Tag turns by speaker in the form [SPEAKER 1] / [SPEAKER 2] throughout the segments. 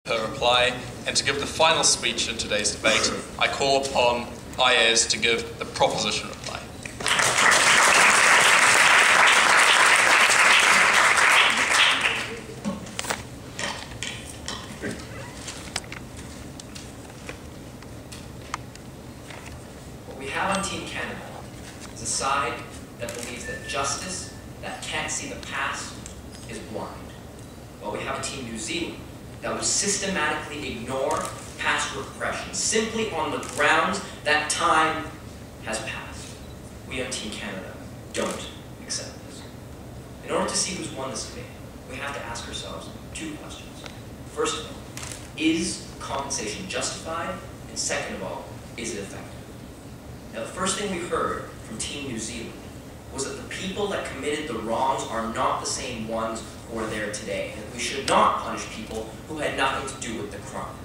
[SPEAKER 1] her reply, and to give the final speech in today's debate, I call upon Ayez to give the proposition reply.
[SPEAKER 2] What we have on Team Canada is a side that believes that justice that can't see the past is blind, while we have a Team New Zealand that will systematically ignore past repression simply on the grounds that time has passed. We on Team Canada don't accept this. In order to see who's won this debate, we have to ask ourselves two questions. First of all, is compensation justified? And second of all, is it effective? Now, the first thing we heard from Team New Zealand was that the people that committed the wrongs are not the same ones who are there today, and that we should not punish people who had nothing to do with the crime.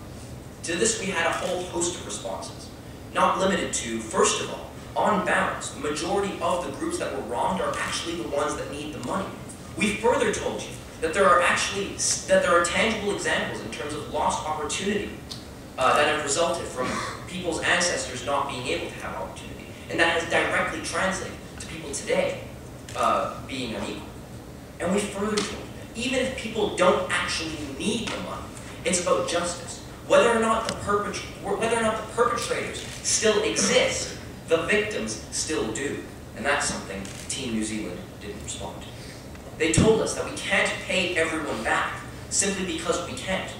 [SPEAKER 2] To this, we had a whole host of responses, not limited to, first of all, on balance, the majority of the groups that were wronged are actually the ones that need the money. We further told you that there are tangible examples in terms of lost opportunity that have resulted from people's ancestors not being able to have opportunity, and that has directly translated to people today being unequal. And we further told you that even if people don't actually need the money, it's about justice. Whether or not the perpetrators still exist, the victims still do. And that's something Team New Zealand didn't respond to. They told us that we can't pay everyone back simply because we can't.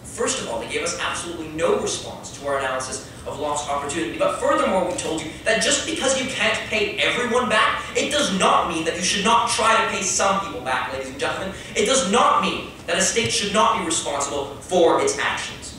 [SPEAKER 2] First of all, they gave us absolutely no response to our analysis of lost opportunity. But furthermore, we told you that just because you can't pay everyone back, it does not mean that you should not try to pay some people back, ladies and gentlemen. It does not mean that a state should not be responsible for its actions.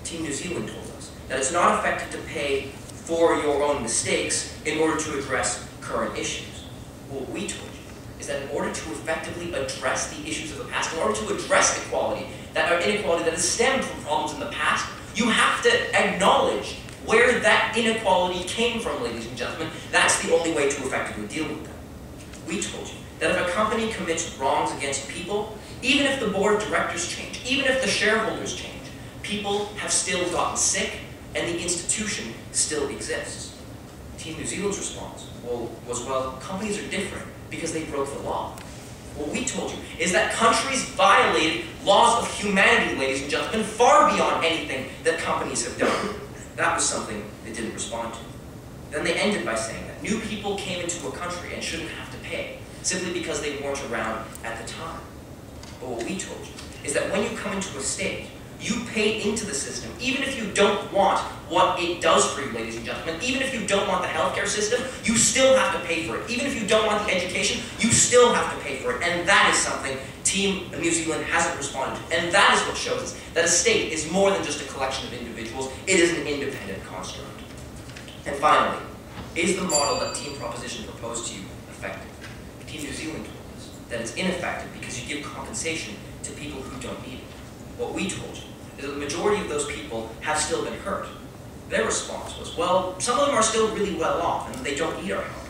[SPEAKER 2] Team New Zealand told us that it's not effective to pay for your own mistakes in order to address current issues. What we told you is that in order to effectively address the issues of the past, in order to address inequality that has stemmed from problems in the past, you have to acknowledge where that inequality came from, ladies and gentlemen. That's the only way to effectively deal with them. We told you that if a company commits wrongs against people, even if the board of directors change, even if the shareholders change, people have still gotten sick and the institution still exists. Team New Zealand's response was, well, companies are different because they broke the law. What we told you is that countries violated laws of humanity, ladies and gentlemen, far beyond anything that companies have done. That was something they didn't respond to. Then they ended by saying that new people came into a country and shouldn't have to pay, simply because they weren't around at the time. But what we told you is that when you come into a state, you pay into the system, even if you don't want what it does for you, ladies and gentlemen. Even if you don't want the healthcare system, you still have to pay for it. Even if you don't want the education, you still have to pay for it. And that is something Team New Zealand hasn't responded to. And that is what shows us that a state is more than just a collection of individuals. It is an independent construct. And finally, is the model that Team Proposition proposed to you effective? Team New Zealand told us that it's ineffective because you give compensation to people who don't need it. What we told you is that the majority of those people have still been hurt. Their response was, well, some of them are still really well off and they don't need our help.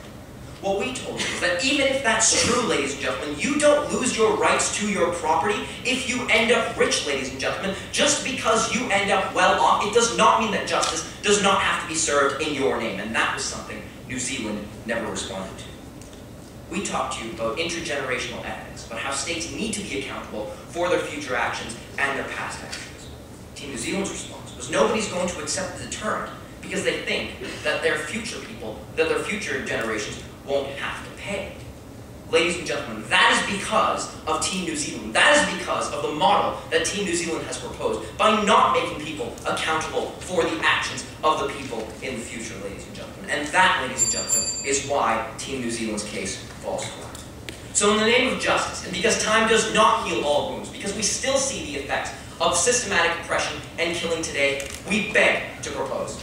[SPEAKER 2] What we told you is that even if that's true, ladies and gentlemen, you don't lose your rights to your property if you end up rich, ladies and gentlemen. Just because you end up well off, it does not mean that justice does not have to be served in your name. And that was something New Zealand never responded to. We talked to you about intergenerational ethics, about how states need to be accountable for their future actions and their past actions. Team New Zealand's response was nobody's going to accept the deterrent because they think that their future people, that their future generations won't have to pay. Ladies and gentlemen, that is because of Team New Zealand. That is because of the model that Team New Zealand has proposed by not making people accountable for the actions of the people in the future, ladies and gentlemen. And that, ladies and gentlemen, is why Team New Zealand's case falls flat. So in the name of justice, and because time does not heal all wounds, because we still see the effects of systematic oppression and killing today, we beg to propose